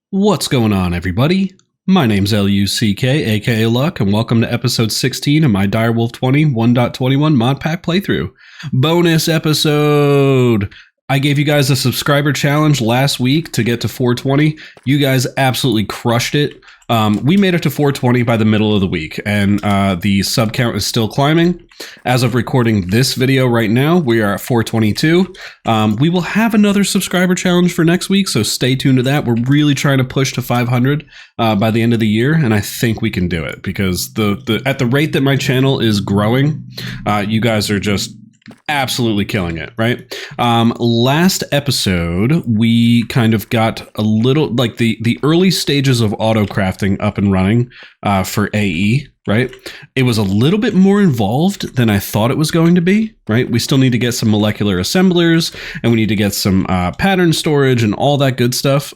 What's going on, everybody? My name's LUCK, aka Luck, and welcome to episode 16 of my Direwolf20 1.21 Modpack playthrough. Bonus episode! I gave you guys a subscriber challenge last week to get to 420. You guys absolutely crushed it. We made it to 420 by the middle of the week, and the sub count is still climbing. As of recording this video right now, we are at 422. We will have another subscriber challenge for next week, so stay tuned to that. We're really trying to push to 500 by the end of the year, and I think we can do it because at the rate that my channel is growing, you guys are just absolutely killing it, right? Last episode, we kind of got a little, like the early stages of auto crafting up and running for AE, right? It was a little bit more involved than I thought it was going to be, right? We still need to get some molecular assemblers, and we need to get some pattern storage and all that good stuff.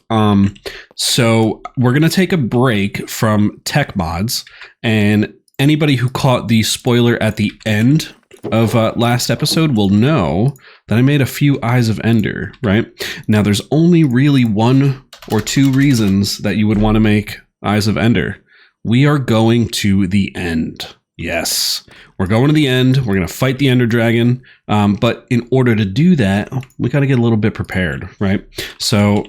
So we're going to take a break from tech mods, and anybody who caught the spoiler at the end of last episode will know that I made a few Eyes of Ender, right? Now, there's only really one or two reasons that you would want to make Eyes of Ender. We are going to the end. Yes, we're going to the end. We're going to fight the Ender Dragon. But in order to do that, we got to get a little bit prepared, right? So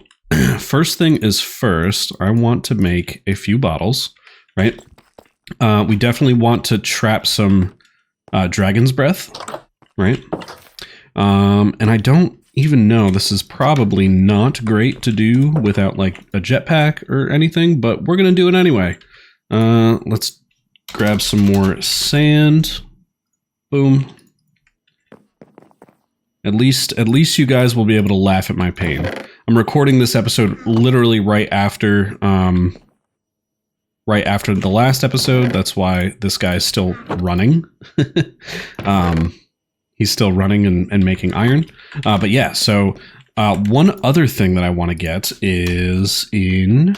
first thing is first, I want to make a few bottles, right? We definitely want to trap some Dragon's Breath, right? And I don't even know, this is probably not great to do without like a jetpack or anything, but we're going to do it anyway. Let's grab some more sand. Boom. At least you guys will be able to laugh at my pain. I'm recording this episode literally right after the last episode. That's why this guy's still running. He's still running and making iron. But yeah, so one other thing that I want to get is in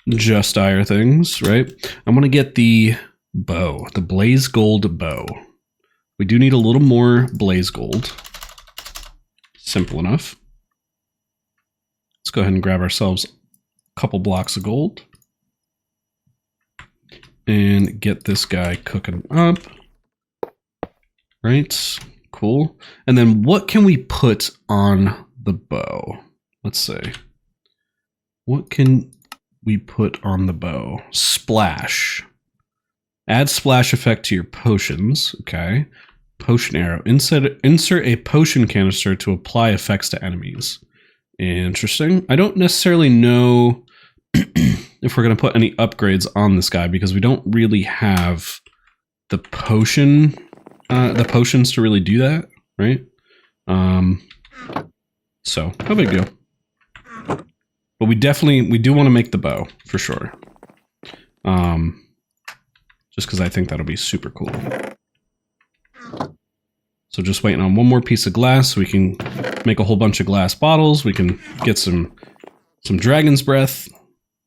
Just Dire things, right? I want to get the bow, the blaze gold bow. We do need a little more blaze gold. Simple enough. Let's go ahead and grab ourselves a couple blocks of gold. And get this guy cooking up. Right, cool. And then what can we put on the bow? Let's see. What can we put on the bow? Splash. Add splash effect to your potions. Okay. Potion arrow. Insert a potion canister to apply effects to enemies. Interesting. I don't necessarily know if we're going to put any upgrades on this guy because we don't really have the potions to really do that, right? So no big deal. But we do want to make the bow for sure. Just because I think that'll be super cool. So just waiting on one more piece of glass so we can make a whole bunch of glass bottles. We can get some Dragon's Breath.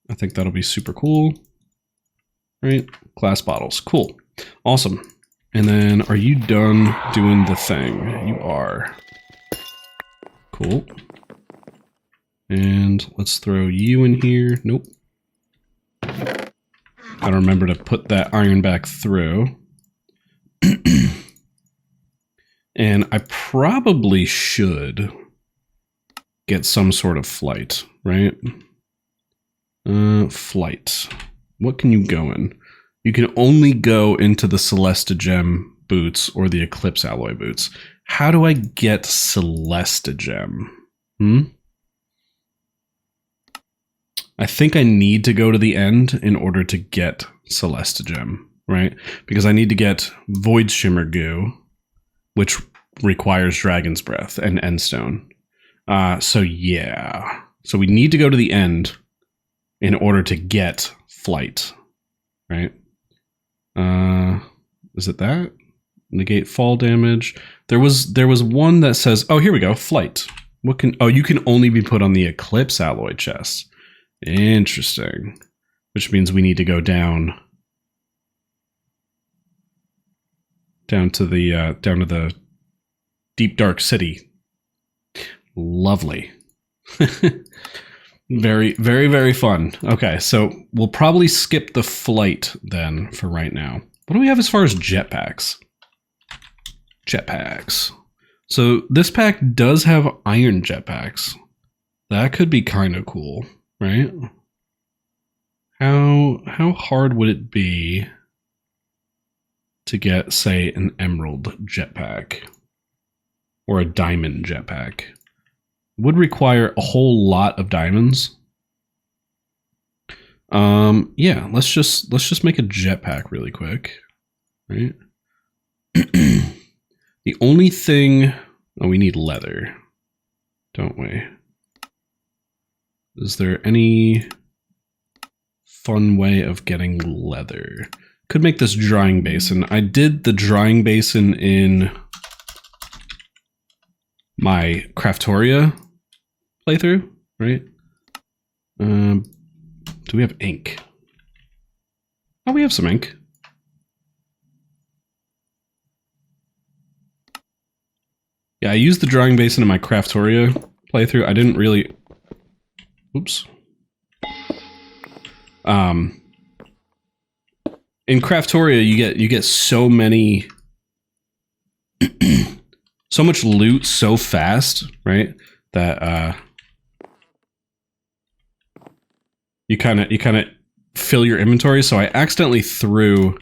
I think that'll be super cool. Right? Glass bottles. Cool. Awesome. And then, are you done doing the thing? You are. Cool. And let's throw you in here. Nope. Gotta remember to put that iron back through. And I probably should get some sort of flight, right? Flight. What can you go in? You can only go into the Celesta Gem boots or the Eclipse Alloy boots. How do I get Celesta Gem? I think I need to go to the end in order to get Celesta Gem, right? Because I need to get Void Shimmer Goo, which requires Dragon's Breath and Endstone. So yeah. So we need to go to the end in order to get flight, right? Is it that? Negate fall damage. There was one that says, oh, here we go, flight. You can only be put on the Eclipse Alloy chest. Interesting. Which means we need to go down to the deep dark city. Lovely. Very, very, very fun. Okay, so we'll probably skip the flight then for right now. What do we have as far as jetpacks? Jetpacks. So this pack does have iron jetpacks. That could be kind of cool, right? How hard would it be to get, say, an emerald jetpack or a diamond jetpack? Would require a whole lot of diamonds. Yeah, let's just make a jetpack really quick, right? The only thing, oh, we need leather, don't we? Is there any fun way of getting leather? Could make this drying basin. I did the drying basin in my Craftoria playthrough, right? Do we have ink? Oh, we have some ink. Yeah, I used the drying basin in my Craftoria playthrough. I didn't really... Oops. In Craftoria, you get so many... so much loot so fast, right? That you kind of fill your inventory. So I accidentally threw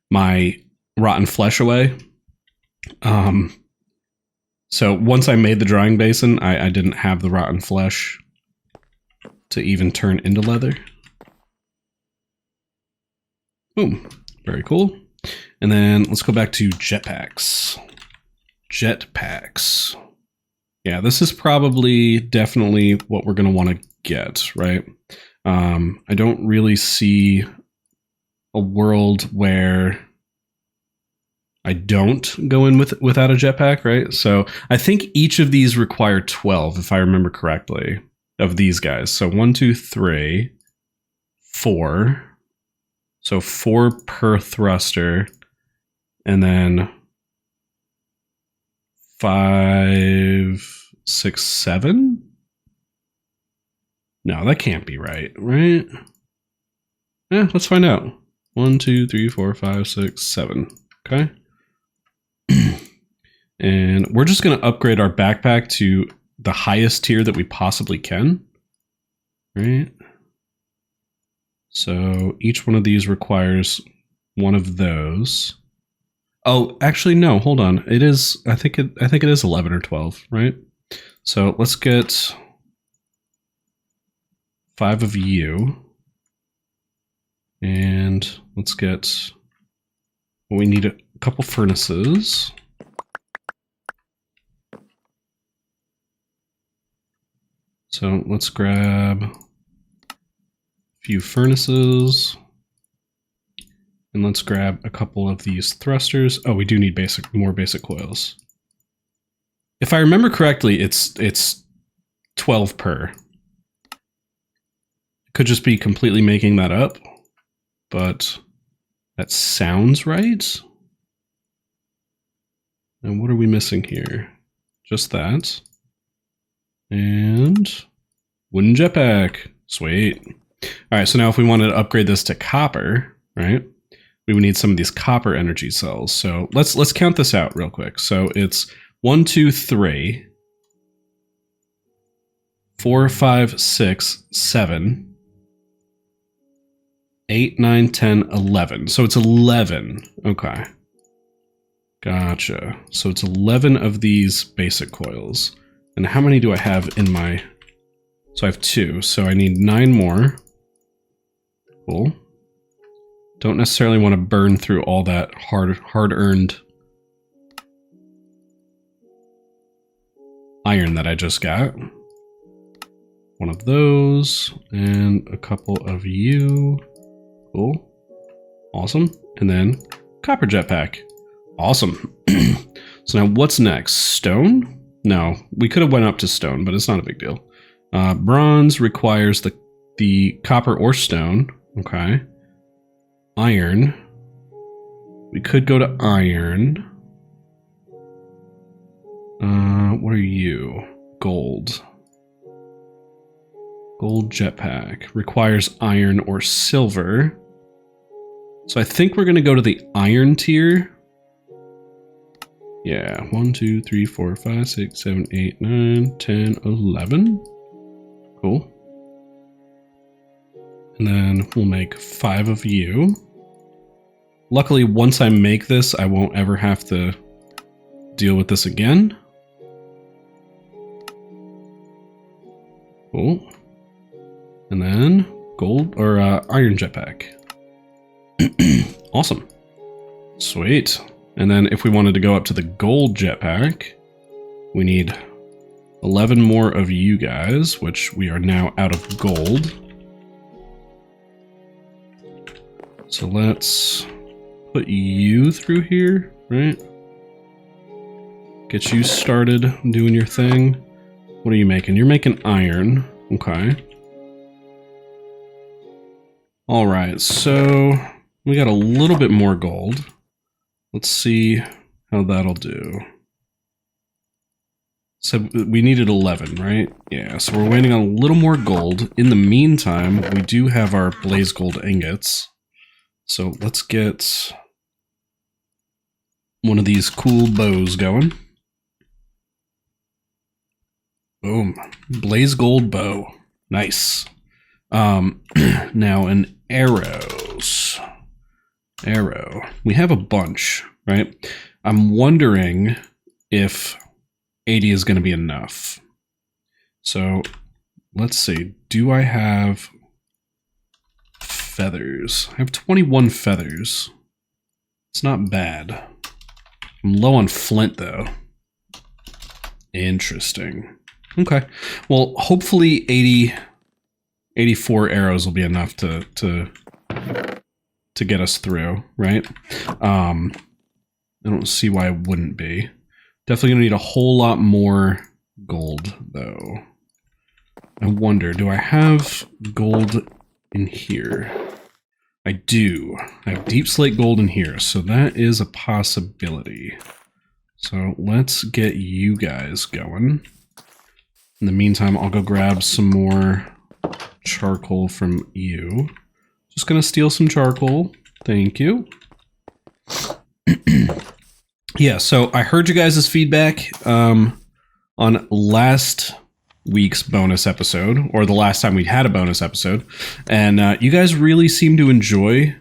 my rotten flesh away. So once I made the drying basin, I didn't have the rotten flesh to even turn into leather. Boom. Very cool. And then let's go back to jetpacks. Jetpacks. Yeah, this is probably definitely what we're going to want to get, right? I don't really see a world where I don't go in without a jetpack, right? So I think each of these require 12, if I remember correctly, of these guys. So 1, 2, 3, 4. So 4 per thruster. And then 5, 6, 7? No, that can't be right, right? Yeah, let's find out. 1, 2, 3, 4, 5, 6, 7. Okay. And we're just going to upgrade our backpack to the highest tier that we possibly can. Right? So each one of these requires one of those. Oh, actually, no, hold on. It is, I think it is 11 or 12, right? So let's get 5 of you. And let's get, well, we need a couple furnaces. So let's grab a few furnaces. And let's grab a couple of these thrusters. Oh, we do need more basic coils. If I remember correctly, it's 12 per. Could just be completely making that up, but that sounds right. And what are we missing here? Just that. And wooden jetpack. Sweet. All right, so now if we wanted to upgrade this to copper, right? We would need some of these copper energy cells. So let's count this out real quick. So it's 1, 2, 3, 4, 5, 6, 7, 8, 9, 10, 11. So it's 11. Okay. Gotcha. So it's 11 of these basic coils. And how many do I have in my... So I have 2. So I need 9 more. Cool. Don't necessarily want to burn through all that hard-earned iron that I just got. One of those, and a couple of you. Cool. Awesome. And then copper jetpack. Awesome. So now what's next? Stone? No, we could have went up to stone, but it's not a big deal. Bronze requires the copper or stone. Okay. Iron. We could go to iron. What are you? Gold. Gold jetpack. Requires iron or silver. So I think we're going to go to the iron tier. Yeah, 1, 2, 3, 4, 5, 6, 7, 8, 9, 10, 11. Cool. And then we'll make 5 of you. Luckily, once I make this, I won't ever have to deal with this again. Cool. And then gold or iron jetpack. Awesome. Sweet. And then if we wanted to go up to the gold jetpack, we need 11 more of you guys, which we are now out of gold. So let's put you through here, right? Get you started doing your thing. What are you making? You're making iron. Okay. All right, so we got a little bit more gold. Let's see how that'll do. So we needed 11, right? Yeah, so we're waiting on a little more gold. In the meantime, we do have our blaze gold ingots. So let's get one of these cool bows going. Boom. Blaze gold bow. Nice. Now an arrows. Arrow. We have a bunch, right? I'm wondering if 80 is going to be enough. So let's see. Do I have feathers? I have 21 feathers. It's not bad. I'm low on flint though. Interesting. Okay. Well, hopefully 84 arrows will be enough to get us through, right? I don't see why it wouldn't be. Definitely gonna need a whole lot more gold though. I wonder, do I have gold in here? I do. I have deep slate gold in here, so that is a possibility. So let's get you guys going. In the meantime, I'll go grab some more charcoal from you. Just gonna steal some charcoal. Thank you. Yeah, so I heard you guys' feedback on last week's bonus episode, or the last time we had a bonus episode, and you guys really seem to enjoy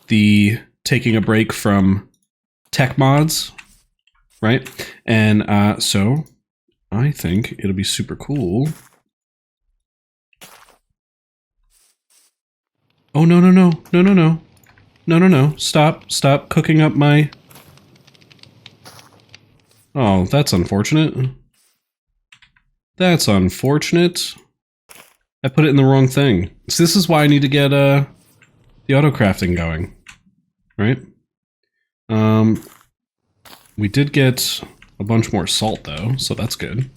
the taking a break from tech mods, right? And so I think it'll be super cool. Oh, no, no, no, no, no, no. No, no, no. Stop cooking up my... Oh, that's unfortunate. That's unfortunate. I put it in the wrong thing. So this is why I need to get the auto crafting going, right? We did get a bunch more salt though, so that's good.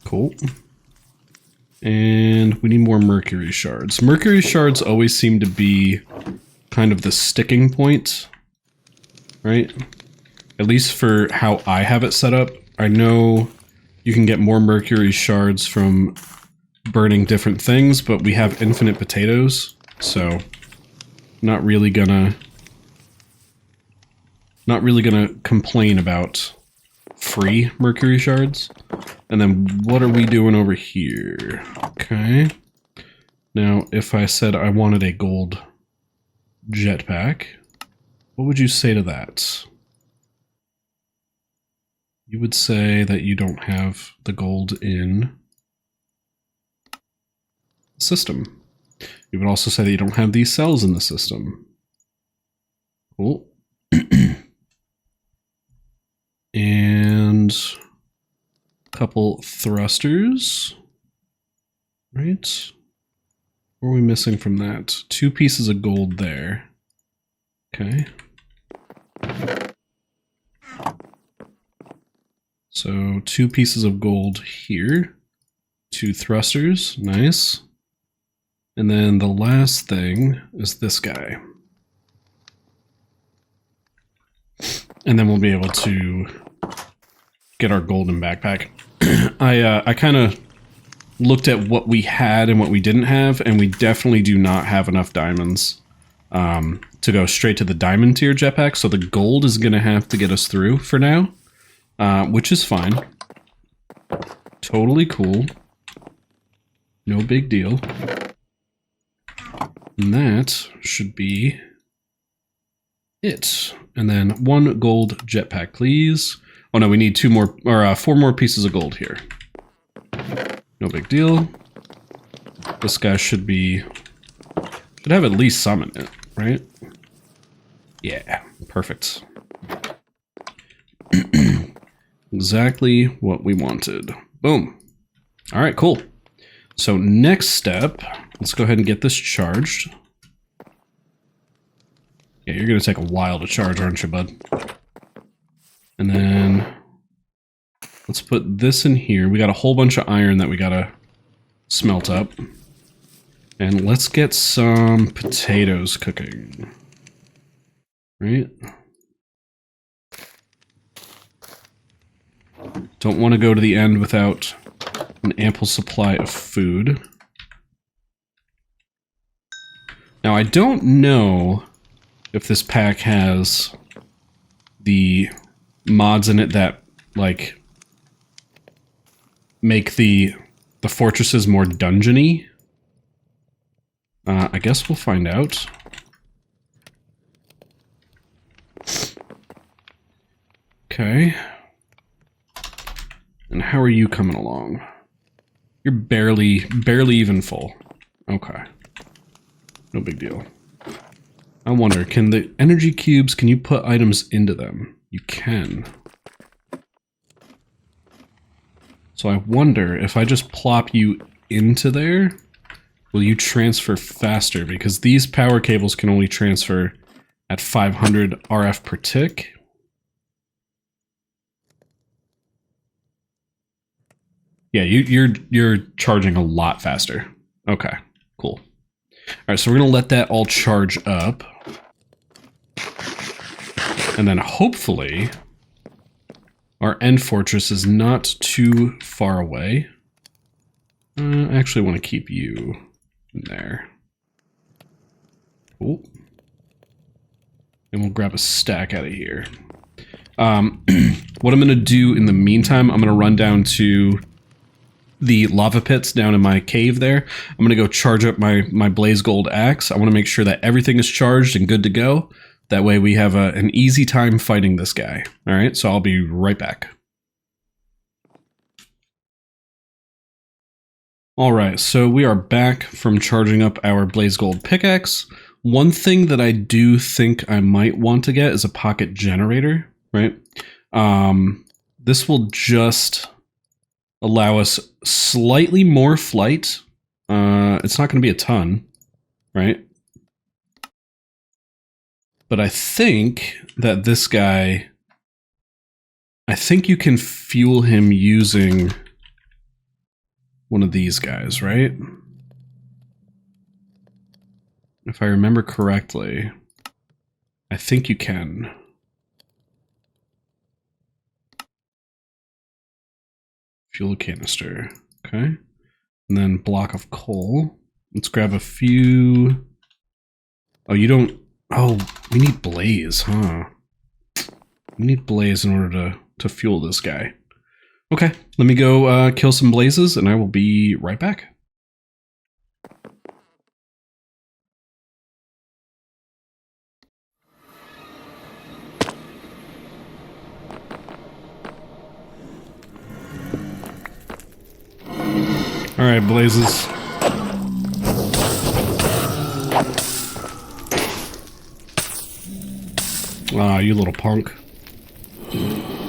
Cool. And we need more mercury shards. Mercury shards always seem to be kind of the sticking point, right? At least for how I have it set up. I know you can get more mercury shards from burning different things, but we have infinite potatoes, so not really gonna complain about free mercury shards. And then what are we doing over here? Okay. Now, if I said I wanted a gold jetpack, what would you say to that? You would say that you don't have the gold in the system. You would also say that you don't have these cells in the system. Cool. And a couple thrusters, right? What are we missing from that? 2 pieces of gold there. Okay. So 2 pieces of gold here. 2 thrusters, nice. And then the last thing is this guy. And then we'll be able to get our golden backpack. I kind of looked at what we had and what we didn't have, and we definitely do not have enough diamonds to go straight to the diamond tier jetpack, so the gold is going to have to get us through for now, which is fine. Totally cool. No big deal. And that should be it. And then 1 gold jetpack, please. Oh no, we need 2 more, or 4 more pieces of gold here. No big deal. This guy should have at least some in it, right? Yeah, perfect. Exactly what we wanted. Boom. All right, cool. So next step, let's go ahead and get this charged. Yeah, you're gonna take a while to charge, aren't you, bud? And then let's put this in here. We got a whole bunch of iron that we gotta smelt up. And let's get some potatoes cooking. Right? Don't want to go to the end without an ample supply of food. Now, I don't know if this pack has the mods in it that, like, make the fortresses more dungeony. I guess we'll find out. Okay. And how are you coming along? You're barely even full. Okay. No big deal. I wonder, can the energy cubes, can you put items into them? You can. So I wonder if I just plop you into there, will you transfer faster? Because these power cables can only transfer at 500 RF per tick. Yeah, you're charging a lot faster. Okay, cool. All right, so we're gonna let that all charge up. And then hopefully our end fortress is not too far away. I actually want to keep you in there. Cool. And we'll grab a stack out of here. What I'm going to do in the meantime, I'm going to run down to the lava pits down in my cave there. I'm going to go charge up my blaze gold axe. I want to make sure that everything is charged and good to go. That way we have an easy time fighting this guy. All right, so I'll be right back. All right, so we are back from charging up our blaze gold pickaxe. One thing that I do think I might want to get is a pocket generator, right? This will just allow us slightly more flight. It's not going to be a ton, right? But I think that this guy, I think you can fuel him using one of these guys, right? If I remember correctly, I think you can. Fuel canister, okay. And then block of coal. Let's grab a few. Oh, you don't, oh, we need blaze, huh? We need blaze in order to fuel this guy. Okay, let me go kill some blazes and I will be right back. All right, blazes. Ah, you little punk.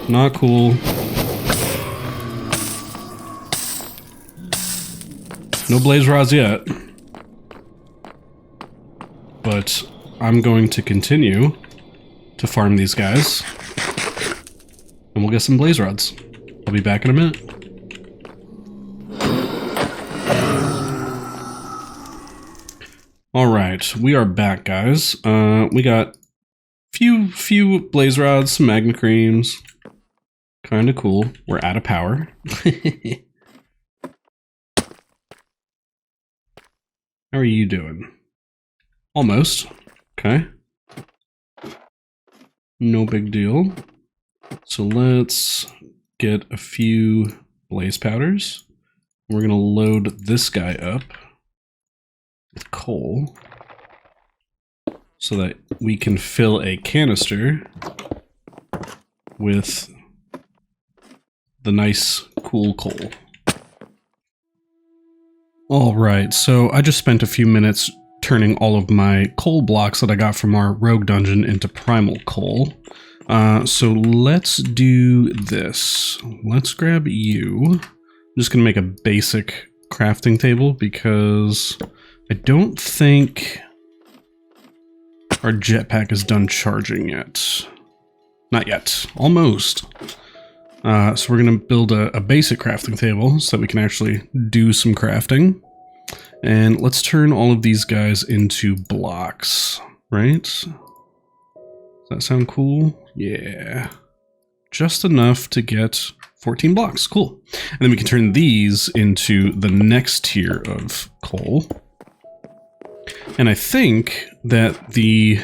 Not cool. No blaze rods yet. But I'm going to continue to farm these guys. And we'll get some blaze rods. I'll be back in a minute. Alright, we are back, guys. We got few blaze rods, some magma creams, a Kind of cool. We're out of power. How are you doing? Almost. Okay. No big deal. So let's get a few blaze powders. We're going to load this guy up with coal so that we can fill a canister with the nice, cool coal. All right, so I just spent a few minutes turning all of my coal blocks that I got from our rogue dungeon into primal coal. So let's do this. Let's grab you. I'm just gonna make a basic crafting table because I don't think our jetpack is done charging yet. Not yet. Almost. So we're going to build a basic crafting table so that we can actually do some crafting. And let's turn all of these guys into blocks, right? Does that sound cool? Yeah. Just enough to get 14 blocks. Cool. And then we can turn these into the next tier of coal. And I think that the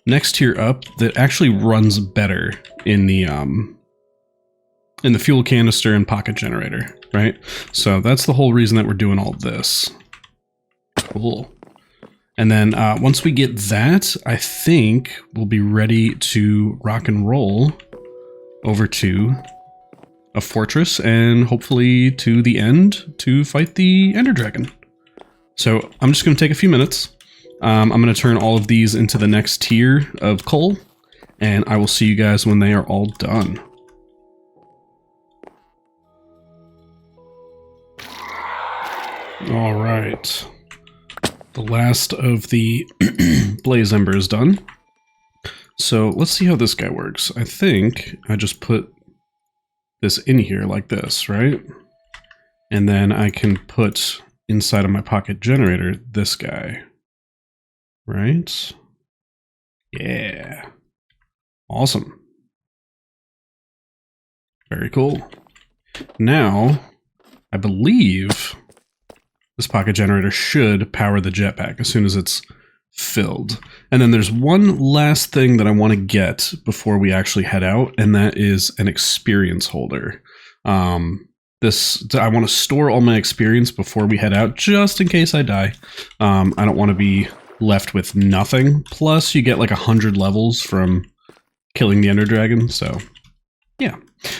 next tier up that actually runs better in the fuel canister and pocket generator, right? So that's the whole reason that we're doing all this. Cool. And then once we get that, I think we'll be ready to rock and roll over to a fortress and hopefully to the end to fight the Ender Dragon. So I'm just going to take a few minutes. I'm going to turn all of these into the next tier of coal, and I will see you guys when they are all done. All right. The last of the blaze ember is done. So let's see how this guy works. I think I just put this in here like this, right? And then I can put inside of my pocket generator this guy. Right? Yeah. Awesome. Very cool. Now, I believe this pocket generator should power the jetpack as soon as it's filled. And then there's one last thing that I want to get before we actually head out, and that is an experience holder. I want to store all my experience before we head out, just in case I die. I don't want to be left with nothing. Plus, you get like 100 levels from killing the Ender Dragon, so yeah.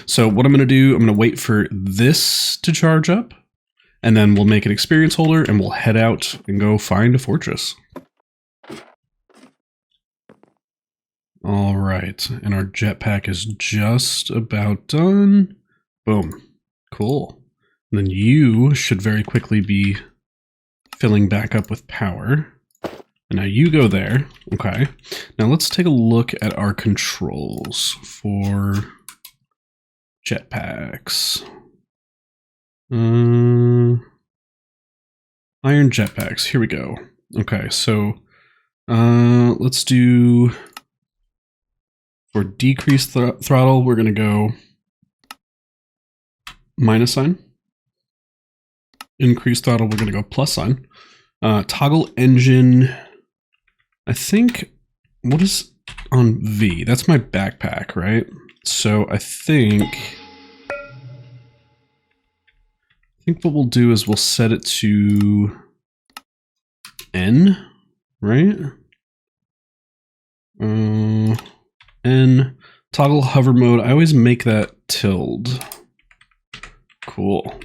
So what I'm going to do, I'm going to wait for this to charge up, and then we'll make an experience holder, and we'll head out and go find a fortress. All right, and our jetpack is just about done. Boom. Cool. And then you should very quickly be filling back up with power. And now you go there. Okay. Now let's take a look at our controls for jetpacks. Iron jetpacks. Here we go. Okay, so let's do, for decreased throttle, we're going to go minus sign. Increased throttle, we're going to go plus sign. Toggle engine, I think, what is on V? That's my backpack, right? So I think what we'll do is we'll set it to N, right? N. Toggle hover mode, I always make that tilde. Cool.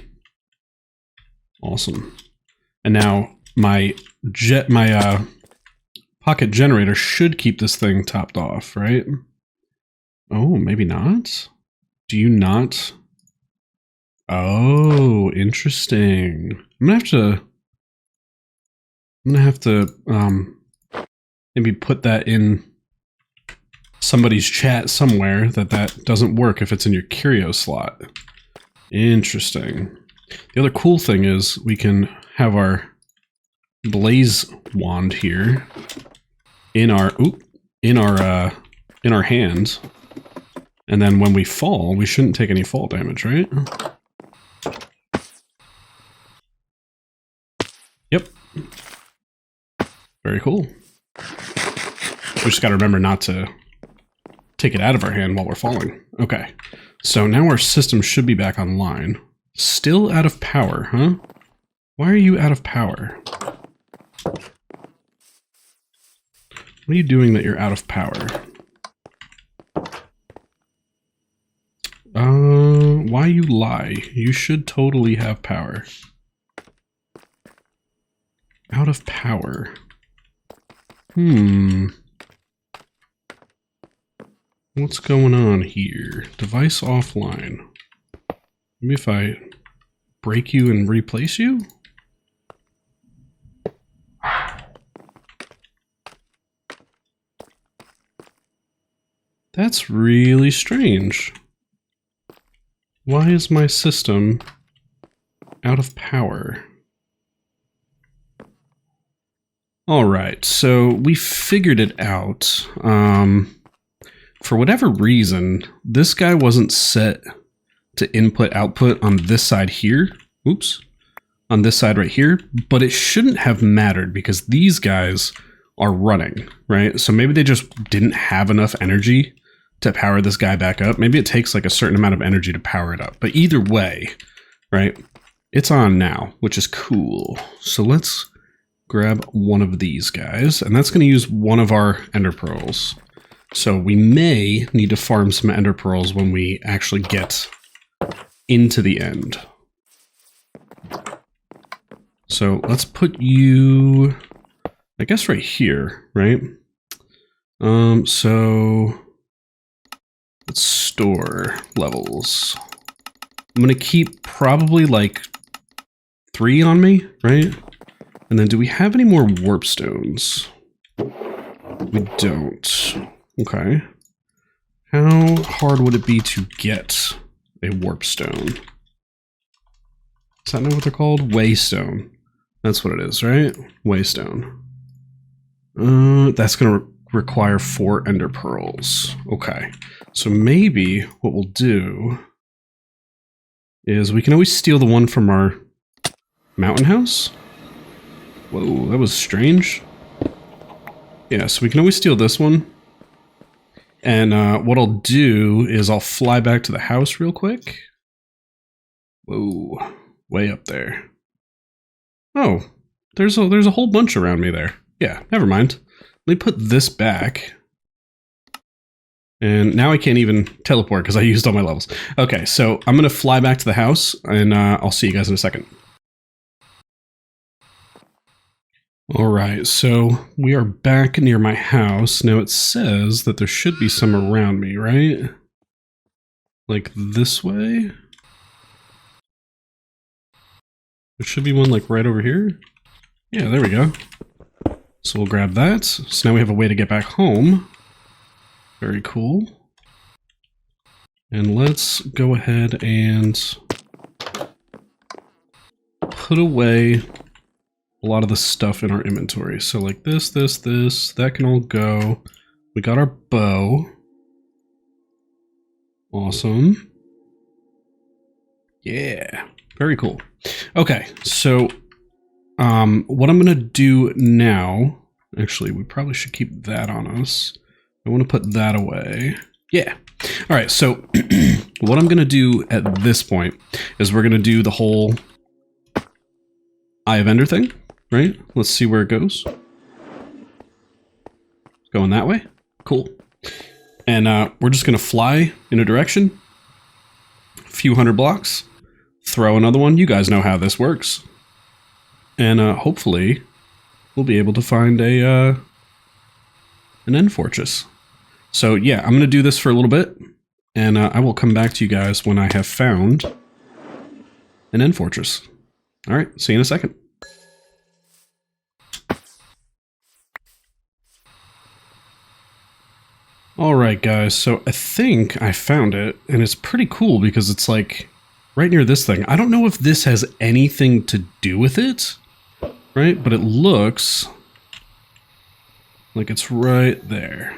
Awesome. And now my pocket generator should keep this thing topped off, right? Oh, maybe not? Do you not? Oh, interesting. I'm gonna have to maybe put that in somebody's chat somewhere that doesn't work if it's in your curio slot. Interesting. The other cool thing is we can have our blaze wand here in our hand, And then when we fall, we shouldn't take any fall damage, right? Yep. Very cool. We just gotta remember not to take it out of our hand while we're falling. Okay. So now our system should be back online. Still out of power, huh? Why are you out of power? What are you doing that you're out of power? Why you lie? You should totally have power. Out of power. What's going on here? Device offline. Maybe if I break you and replace you? That's really strange. Why is my system out of power? Alright, so we figured it out. For whatever reason, this guy wasn't set to input-output on this side here. Oops. On this side right here. But it shouldn't have mattered because these guys are running, right? So maybe they just didn't have enough energy to power this guy back up. Maybe it takes like a certain amount of energy to power it up. But either way, right? It's on now, which is cool. So let's grab one of these guys. And that's going to use one of our ender pearls. So we may need to farm some ender pearls when we actually get into the end. So let's put you, I guess, right here, right? So let's store levels. I'm going to keep probably like 3 on me, right? And then do we have any more warp stones? We don't. Okay. How hard would it be to get a warp stone? Does that know what they're called? Waystone. That's what it is, right? Waystone. That's going to require 4 ender pearls. Okay. So maybe what we'll do is we can always steal the one from our mountain house. Whoa, that was strange. Yeah, so we can always steal this one. And what I'll do is I'll fly back to the house real quick. Whoa, way up there. Oh, there's a whole bunch around me there. Yeah, never mind. Let me put this back. And now I can't even teleport because I used all my levels. Okay, so I'm going to fly back to the house, and I'll see you guys in a second. Alright, so we are back near my house. Now it says that there should be some around me, right? Like this way? There should be one like right over here. Yeah, there we go. So we'll grab that. So now we have a way to get back home. Very cool. And let's go ahead and put away a lot of the stuff in our inventory. So like this, that can all go. We got our bow. Awesome. Yeah, very cool. Okay, so what I'm gonna do now, actually we probably should keep that on us. I want to put that away. Yeah. All right, so what I'm gonna do at this point is we're gonna do the whole Eye of Ender thing. Right? Let's see where it goes. Going that way? Cool. And we're just going to fly in a direction. A few hundred blocks. Throw another one. You guys know how this works. And hopefully we'll be able to find an end fortress. So yeah, I'm going to do this for a little bit. And I will come back to you guys when I have found an end fortress. All right, see you in a second. Alright guys, so I think I found it, and it's pretty cool because it's like right near this thing. I don't know if this has anything to do with it, right? But it looks like it's right there.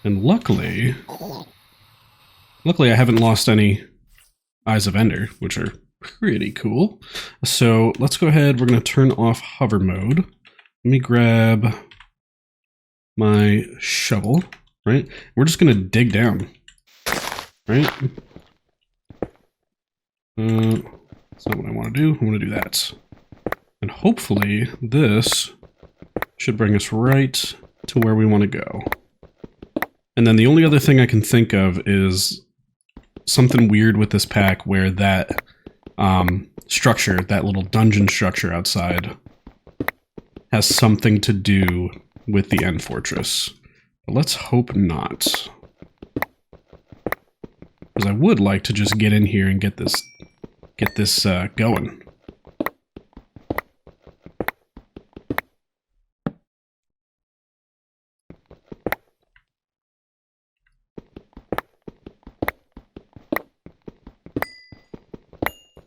And luckily, Luckily, I haven't lost any Eyes of Ender, which are pretty cool. So let's go ahead. We're going to turn off hover mode. Let me grab my shovel, right? We're just going to dig down, right? That's not what I want to do. I want to do that. And hopefully this should bring us right to where we want to go. And then the only other thing I can think of is something weird with this pack where that structure, that little dungeon structure outside, has something to do with the end fortress. But let's hope not. Because I would like to just get in here and get this going.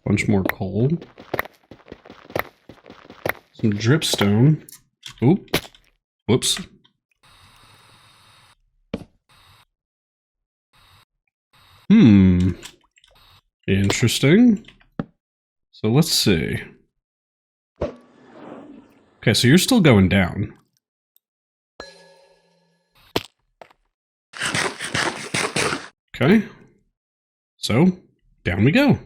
Bunch more coal. Some dripstone. Oop. Whoops. Interesting. So let's see. Okay, so you're still going down. Okay. So, down we go.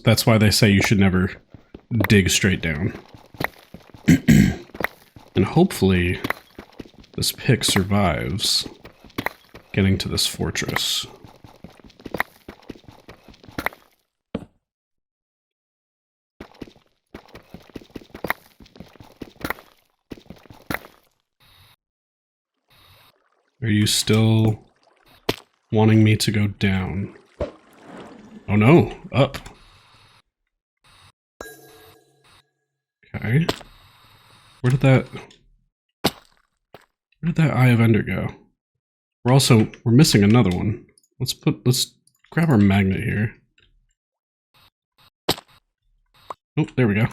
That's why they say you should never dig straight down. And hopefully this pick survives getting to this fortress. Are you still wanting me to go down? Oh no, up. Okay. Where did that Eye of Ender go? We're missing another one. Let's grab our magnet here. Oh, there we go.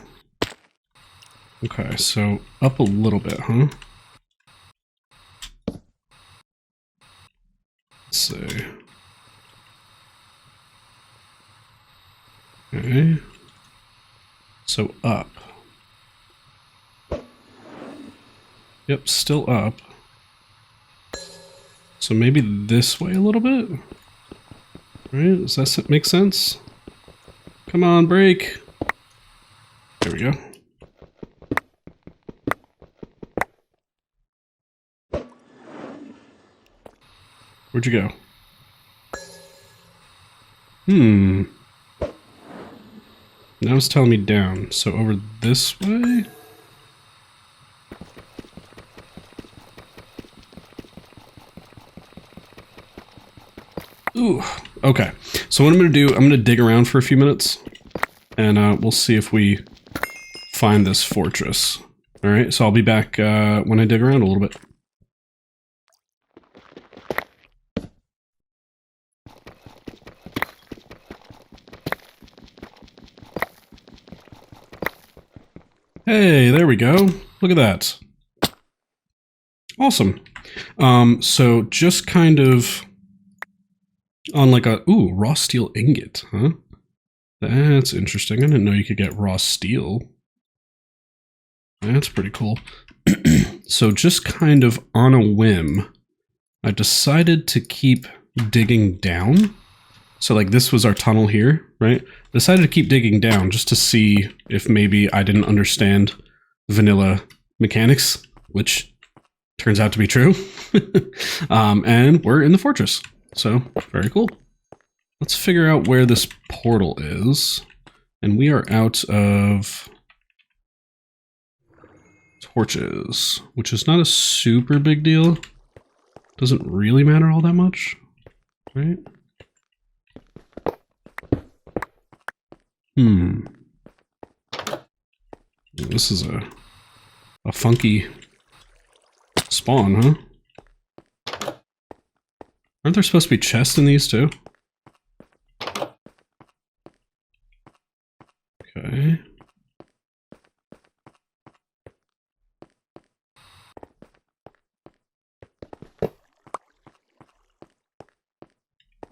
Okay, so up a little bit, huh? Let's see. Okay. So up. Yep, still up. So maybe this way a little bit? Right, does that make sense? Come on, break! There we go. Where'd you go? Now it's telling me down, so over this way? Ooh, okay. So what I'm going to do, I'm going to dig around for a few minutes, and we'll see if we find this fortress. Alright, so I'll be back when I dig around a little bit. Hey, there we go. Look at that. Awesome. So just kind of on like a, ooh, raw steel ingot, huh? That's interesting. I didn't know you could get raw steel. That's pretty cool. So just kind of on a whim, I decided to keep digging down. So like this was our tunnel here, right? Decided to keep digging down just to see if maybe I didn't understand vanilla mechanics, which turns out to be true. And we're in the fortress. So very cool. Let's figure out where this portal is. And we are out of torches, which is not a super big deal. Doesn't really matter all that much, right? This is a funky spawn, huh? Aren't there supposed to be chests in these too?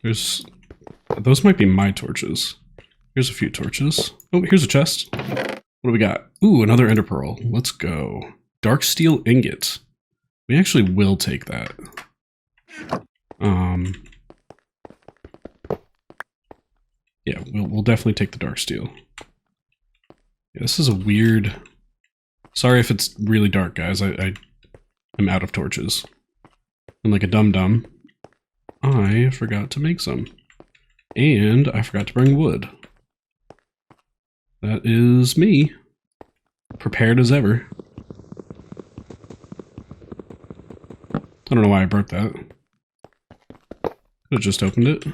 Those might be my torches. Here's a few torches. Oh, here's a chest. What do we got? Ooh, another ender pearl. Let's go. Dark steel ingot. We actually will take that. Yeah, we'll definitely take the dark steel. Yeah, this is a weird... Sorry if it's really dark, guys. I am out of torches. And like a dum-dum, I forgot to make some. And I forgot to bring wood. That is me. Prepared as ever. I don't know why I broke that. Could have just opened it.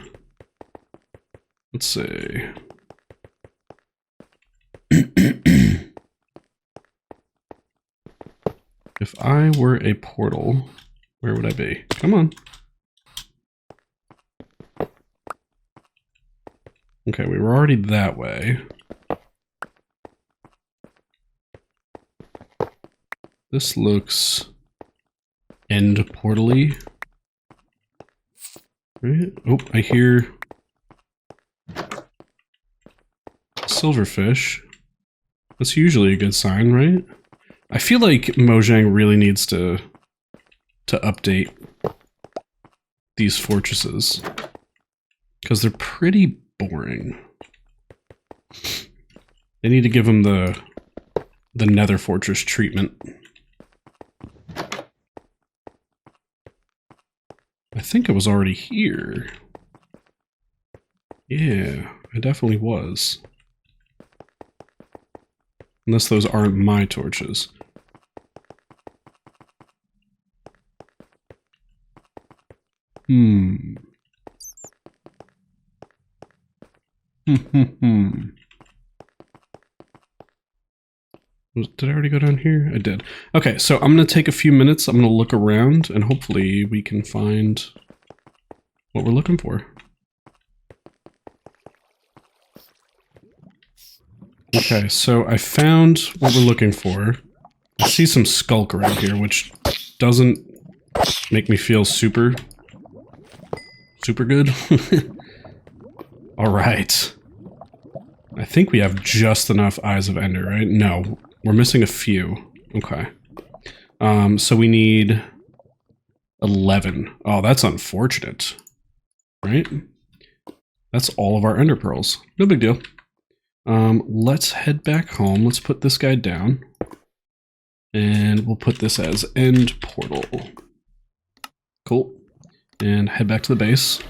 Let's see. If I were a portal, where would I be? Come on. Okay, we were already that way. This looks end portal-y. Right? Oh, I hear silverfish. That's usually a good sign, right? I feel like Mojang really needs to update these fortresses, because they're pretty boring. They need to give them the Nether Fortress treatment. I think I was already here. Yeah, I definitely was. Unless those aren't my torches. Did I already go down here? I did. Okay, so I'm going to take a few minutes. I'm going to look around and hopefully we can find what we're looking for. Okay, so I found what we're looking for. I see some skulk around here, which doesn't make me feel super good. All right. I think we have just enough Eyes of Ender, right? No, we're missing a few. Okay. So we need 11. Oh, that's unfortunate. Right? That's all of our Ender Pearls. No big deal. Let's head back home. Let's put this guy down. And we'll put this as End Portal. Cool. And head back to the base.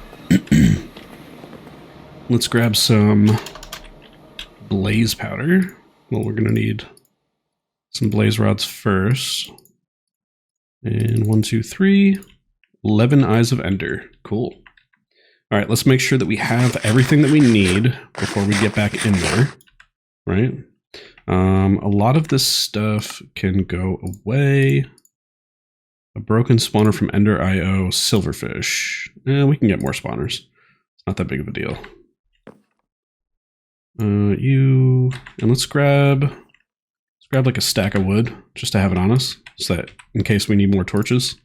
Let's grab some blaze powder. Well, we're gonna need some blaze rods first. And 1, 2, 3. 11 Eyes of Ender. Cool. All right, let's make sure that we have everything that we need before we get back in there, right? A lot of this stuff can go away. A broken spawner from Ender IO, silverfish. We can get more spawners. It's not that big of a deal. And let's grab like a stack of wood just to have it on us, so that in case we need more torches.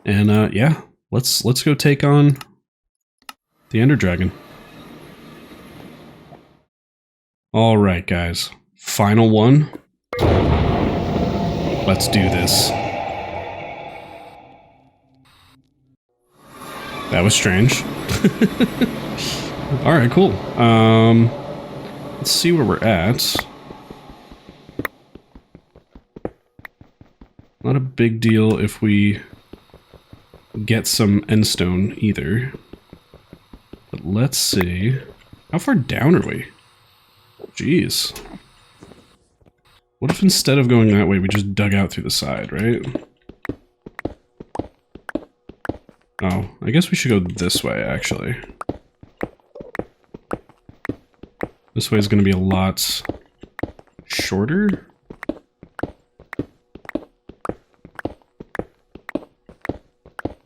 And yeah, let's go take on the Ender Dragon. All right, guys, final one. Let's do this. That was strange. All right, cool. Let's see where we're at. Not a big deal if we get some endstone either. But let's see. How far down are we? Jeez. What if instead of going that way, we just dug out through the side, right? Oh, I guess we should go this way, actually. This way is going to be a lot shorter.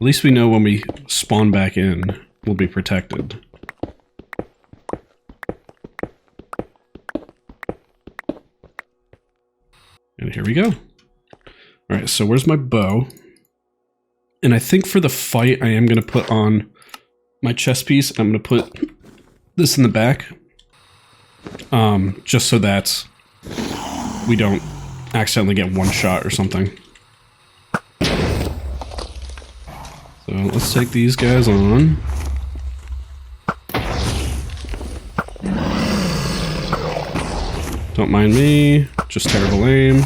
At least we know when we spawn back in, we'll be protected. And here we go. Alright, so where's my bow? And I think for the fight, I am going to put on my chest piece. I'm going to put this in the back. Just so that we don't accidentally get one shot or something. So let's take these guys on. Don't mind me, just terrible aim.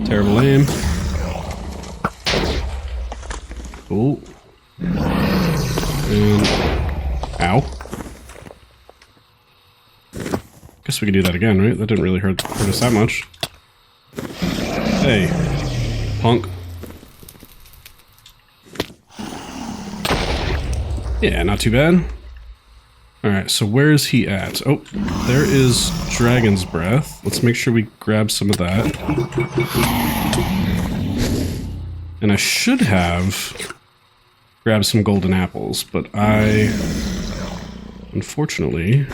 Terrible aim. Oh. And... ow. Guess we could do that again, right? That didn't really hurt us that much. Hey. Punk. Yeah, not too bad. Alright, so where is he at? Oh, there is Dragon's Breath. Let's make sure we grab some of that. And I should have grabbed some golden apples, but I, unfortunately,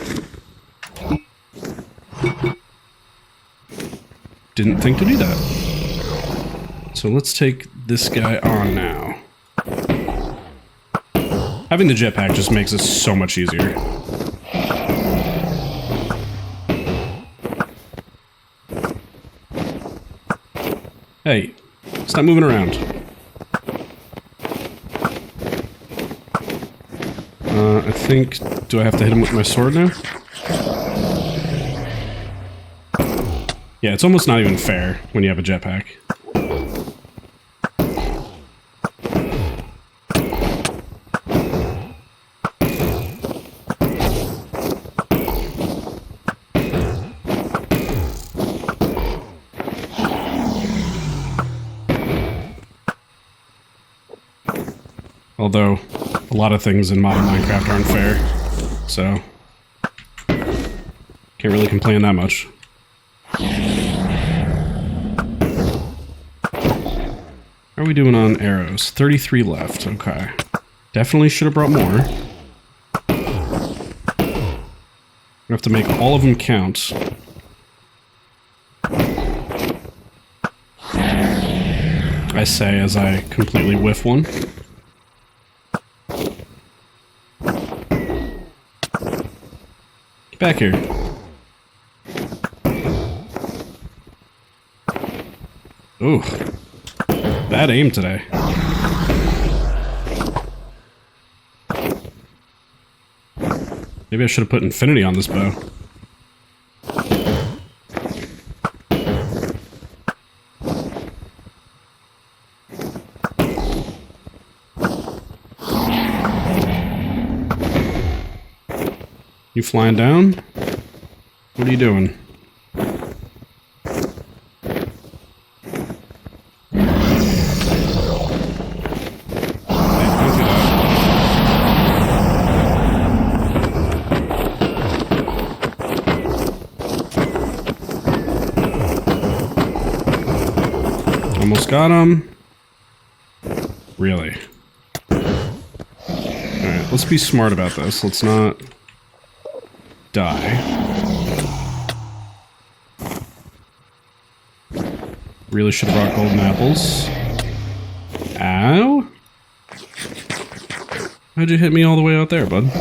didn't think to do that. So let's take this guy on now. Having the jetpack just makes it so much easier. Hey, stop moving around. I think... do I have to hit him with my sword now? Yeah, it's almost not even fair when you have a jetpack. Although, a lot of things in modern Minecraft aren't fair, so can't really complain that much. How are we doing on arrows? 33 left, okay. Definitely should have brought more. I have to make all of them count. I say as I completely whiff one. Get back here. Ooh. Bad aim today. Maybe I should have put infinity on this bow. You flying down? What are you doing? Almost got him. Really? Alright, let's be smart about this. Let's not die. Really should have brought golden apples. Ow! How'd you hit me all the way out there, bud?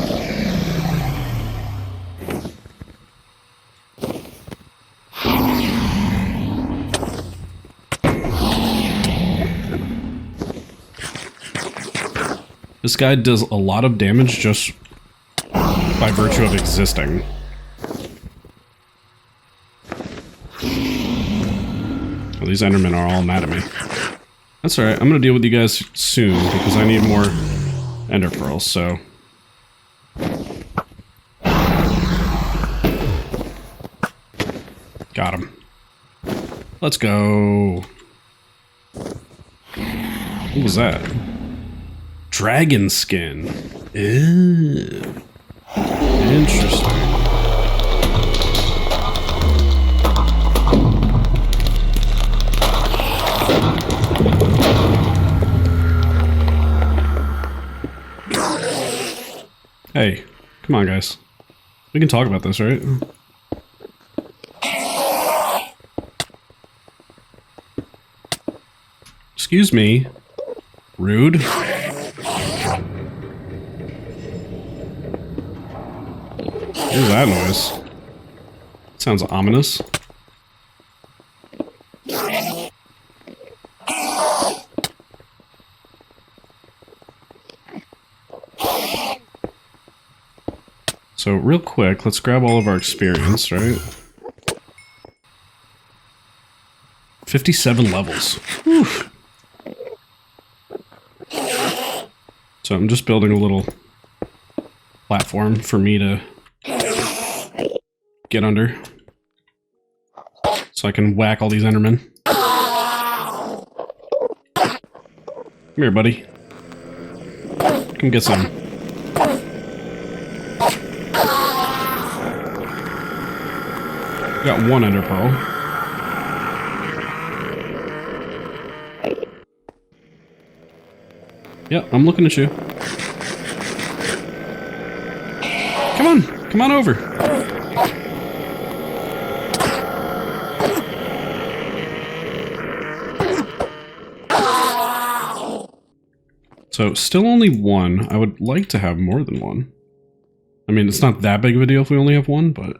This guy does a lot of damage just by virtue of existing. Well, these Endermen are all mad at me. That's alright, I'm gonna deal with you guys soon, because I need more Ender Pearls, so... Got him. Let's go. What was that? Dragon skin. Ew. Interesting. Hey, come on, guys. We can talk about this, right? Excuse me. Rude. What is that noise? Sounds ominous. So real quick, let's grab all of our experience, right? 57 levels. Whew. So I'm just building a little platform for me to get under. So I can whack all these Endermen. Come here, buddy. Come get some. Got one Ender Pearl. Yep, I'm looking at you. Come on! Come on over! So, still only one. I would like to have more than one. I mean, it's not that big of a deal if we only have one, but...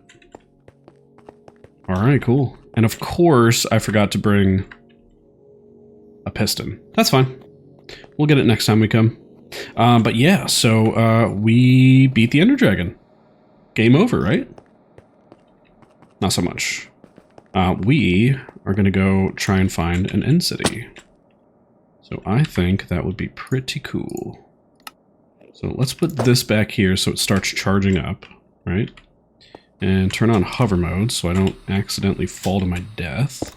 Alright, cool. And of course, I forgot to bring a piston. That's fine. We'll get it next time we come. But yeah, so we beat the Ender Dragon. Game over, right? Not so much. We are going to go try and find an end city. So I think that would be pretty cool. So let's put this back here so it starts charging up, right? And turn on hover mode so I don't accidentally fall to my death.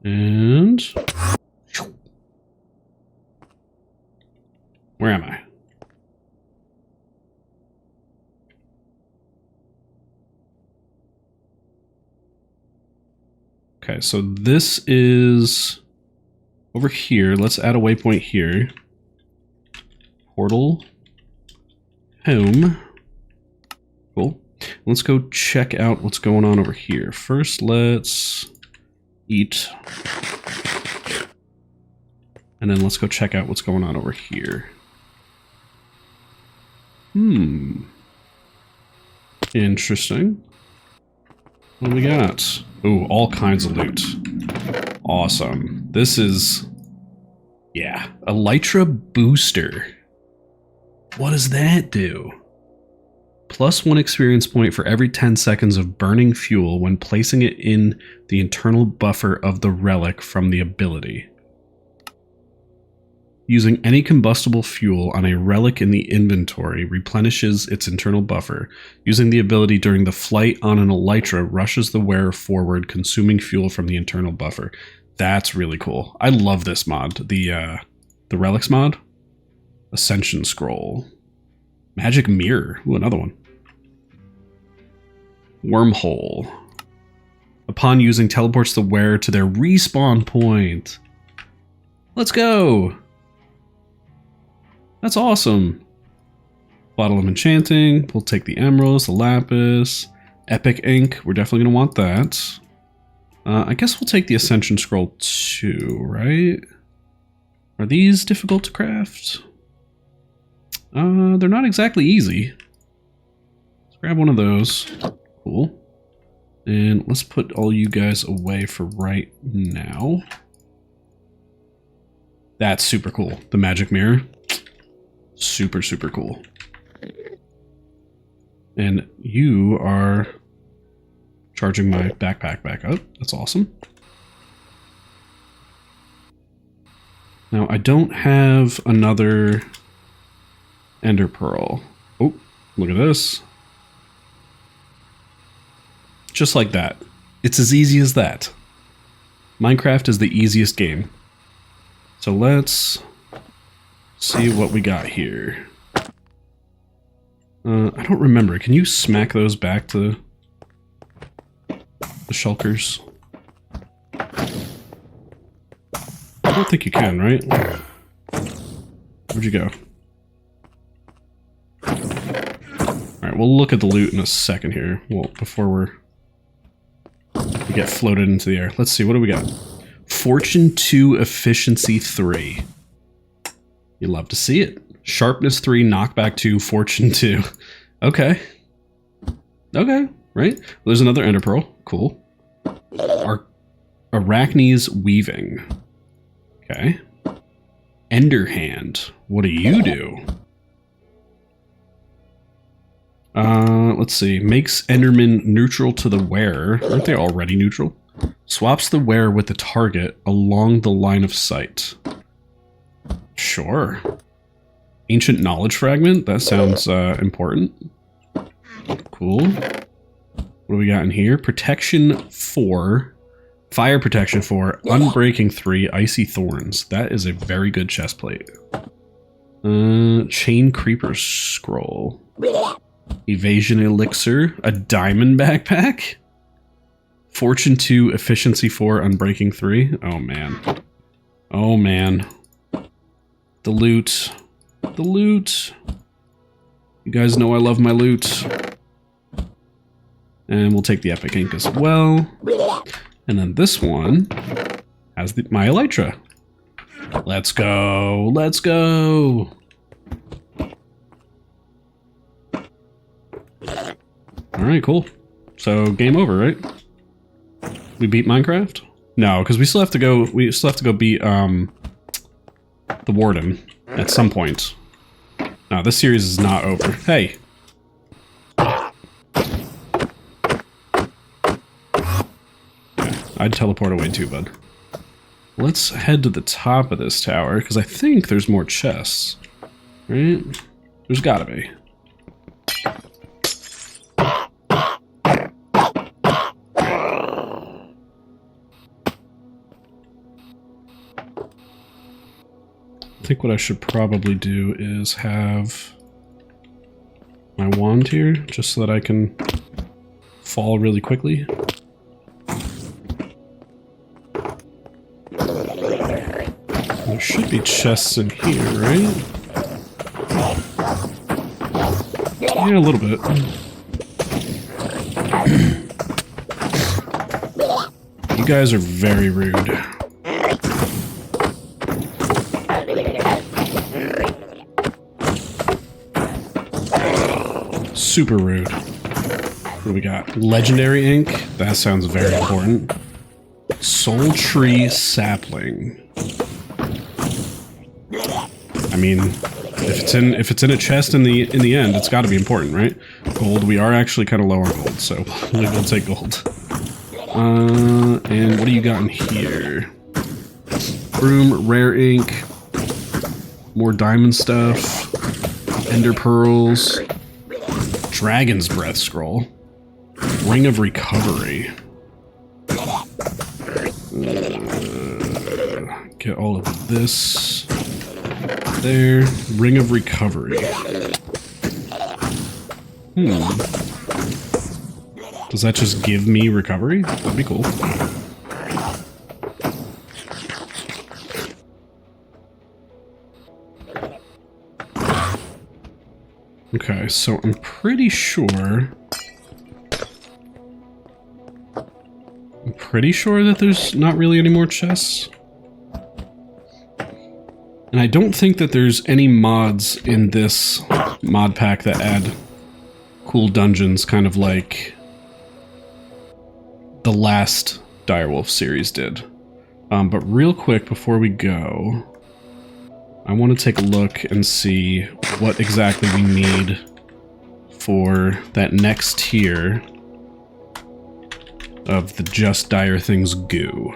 And... where am I? Okay, so this is over here. Let's add a waypoint here. Portal. Home. Cool. Let's go check out what's going on over here. First, let's eat. And then let's go check out what's going on over here. Interesting. What do we got? Ooh, all kinds of loot. Awesome. This is... yeah. Elytra Booster. What does that do? +1 experience point for every 10 seconds of burning fuel when placing it in the internal buffer of the relic from the ability. Using any combustible fuel on a relic in the inventory replenishes its internal buffer. Using the ability during the flight on an elytra rushes the wearer forward, consuming fuel from the internal buffer. That's really cool. I love this mod. The relics mod. Ascension Scroll. Magic Mirror. Ooh, another one. Wormhole. Upon using, teleports the wearer to their respawn point. Let's go! That's awesome. Bottle of Enchanting. We'll take the Emeralds, the Lapis. Epic Ink. We're definitely going to want that. I guess we'll take the Ascension Scroll too, right? Are these difficult to craft? They're not exactly easy. Let's grab one of those. Cool. And let's put all you guys away for right now. That's super cool. The Magic Mirror. Super, super cool. And you are charging my backpack back up. That's awesome. Now, I don't have another Ender Pearl. Oh, look at this. Just like that. It's as easy as that. Minecraft is the easiest game. So let's see what we got here. I don't remember. Can you smack those back to the shulkers? I don't think you can, right? Where'd you go? Alright, we'll look at the loot in a second here. Well, before we get floated into the air. Let's see, what do we got? Fortune 2, Efficiency 3. You love to see it. Sharpness 3, Knockback 2, Fortune 2. Okay. Okay, right? There's another Ender Pearl. Cool. Arachne's Weaving. Okay. Ender Hand. What do you do? Let's see. Makes Enderman neutral to the wearer. Aren't they already neutral? Swaps the wearer with the target along the line of sight. Sure. Ancient Knowledge Fragment. That sounds important. Cool. What do we got in here? Protection 4. Fire Protection 4. Unbreaking 3. Icy Thorns. That is a very good chest plate. Chain Creeper Scroll. Evasion Elixir. A Diamond Backpack. Fortune 2. Efficiency 4. Unbreaking 3. Oh, man. Oh, man. The loot. The loot. You guys know I love my loot. And we'll take the Epic Ink as well. And then this one has my Elytra. Let's go. Let's go. Alright, cool. So game over, right? We beat Minecraft? No, because we still have to go beat the Warden at some point. No, this series is not over. Hey. I'd teleport away too, bud. Let's head to the top of this tower, because I think there's more chests. Right? There's gotta be. I think what I should probably do is have my wand here, just so that I can fall really quickly. There should be chests in here, right? Yeah, a little bit. You guys are very rude. Super rude. What do we got? Legendary ink? That sounds very important. Soul Tree Sapling. I mean, if it's in a chest in the end, it's got to be important, right? Gold. We are actually kind of low on gold, so we'll take gold. And what do you got in here? Broom, rare ink, more diamond stuff, ender pearls, dragon's breath scroll, ring of recovery. Get all of this. There. Ring of recovery. Does that just give me recovery? That'd be cool. Okay, so I'm pretty sure that there's not really any more chests. And I don't think that there's any mods in this mod pack that add cool dungeons, kind of like the last Direwolf series did. But real quick before we go, I want to take a look and see what exactly we need for that next tier of the Just Dire Things goo.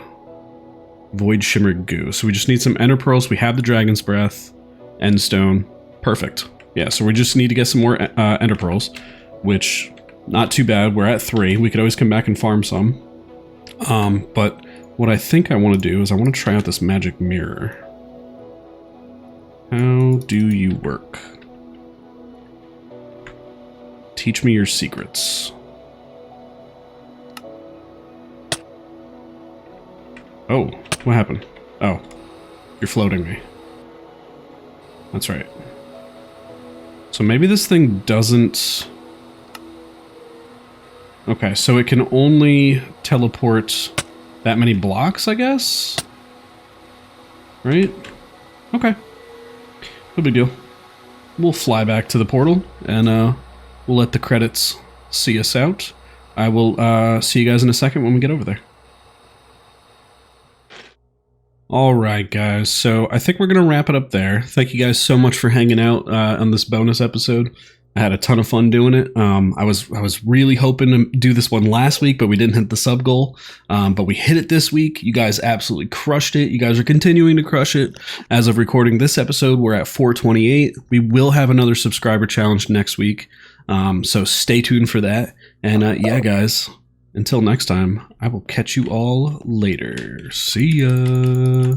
Void Shimmer goo. So we just need some ender pearls. We have the Dragon's Breath, Endstone. Perfect. Yeah, so we just need to get some more ender pearls, which, not too bad. We're at 3. We could always come back and farm some. But what I think I want to do is I want to try out this magic mirror. How do you work? Teach me your secrets. Oh, what happened? Oh, you're floating me. That's right. So maybe this thing doesn't Okay, so it can only teleport that many blocks, I guess? Right? Okay. No big deal. We'll fly back to the portal, and we'll let the credits see us out. I will see you guys in a second when we get over there. Alright guys, so I think we're going to wrap it up there. Thank you guys so much for hanging out on this bonus episode. I had a ton of fun doing it. I was really hoping to do this one last week, but we didn't hit the sub goal. But we hit it this week. You guys absolutely crushed it. You guys are continuing to crush it. As of recording this episode, we're at 428. We will have another subscriber challenge next week. So stay tuned for that. And yeah, guys, until next time, I will catch you all later. See ya.